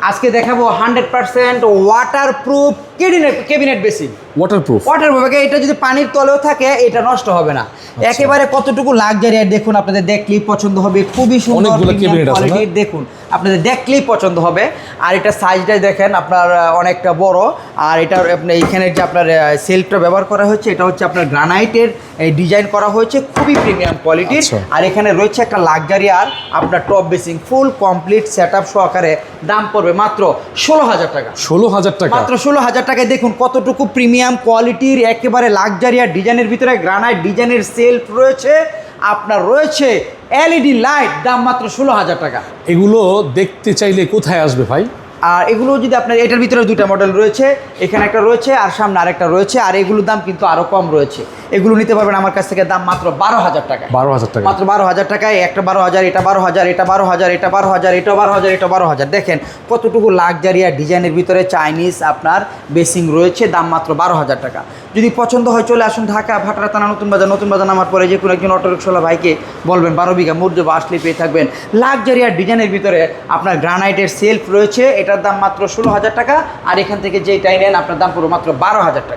আজকে দেখাবো 100% waterproof cabinet basin. Waterproof এটা যদি পানির তলেও থাকে এটা নষ্ট হবে না। একেবারে কতটুকু লাক্সারি, দেখুন আপনাদের দেখলেই পছন্দ হবে, খুবই সুন্দর অনেকগুলো cabinet আছে না? কোয়ালিটির, দেখুন আপনাদের দেখলেই পছন্দ হবে। আর এটা সাইজটাই দেখেন আপনার অনেকটা বড়। আর এটা আপনার এইখানে যে আপনার সেলফটা ব্যবহার করা হয়েছে এটা হচ্ছে আপনার গ্রানাইটের ডিজাইন করা হয়েছে, খুবই প্রিমিয়াম কোয়ালিটির। আচ্ছা। আর এখানে রয়েছে একটা লাক্সারি আর আপনার top basin full complete setup সহকারে। দাম পড়বে মাত্র 16,000 টাকা। 16,000 টাকা মাত্র 16,000 টাকায় দেখুন কতটুকু প্রিমিয়াম কোয়ালিটির একেবারে লাক্সারি আর ডিজাইনের ভিতরে গ্রানাইট ডিজাইনের সেলফ রয়েছে, আপনার রয়েছে এলইডি লাইট, দাম মাত্র 16,000 টাকা। এগুলো দেখতে চাইলে কোথায় আসবে ভাই? আর এগুলো যদি আপনার এটার ভিতরে দুইটা মডেল রয়েছে, এখানে একটা রয়েছে আর সামনে আরেকটা রয়েছে। আর এগুলোর দাম কিন্তু আরও কম রয়েছে, এগুলো নিতে পারবেন আমার কাছ থেকে, দাম মাত্র 12,000 টাকা। 12,000 টাকা মাত্র 12,000 টাকায় একটা 12,000, এটা 12,000, এটা 12,000, এটা 12,000, এটা 12,000, এটা 12,000। দেখেন কতটুকু লাক্সারি আর ডিজাইনের ভিতরে চাইনিজ আপনার বেসিং রয়েছে, দাম মাত্র 12,000 টাকা। যদি পছন্দ হয় চলে আসুন ঢাকা ভাটারা থানা নতুন বাজার নামার পরে যে কোনো একজন অটোরিক্সাওয়ালা ভাইকে বলবেন 12 বিঘা মুর্জবা আসলে পেয়ে থাকবেন। লাক্সারি আর ডিজাইনের ভিতরে আপনার গ্রানাইটের সেলফ রয়েছে, এটার দাম মাত্র 16,000 টাকা। আর এখান থেকে যেটাই নেন আপনার দাম পুরো মাত্র 12,000 টাকা।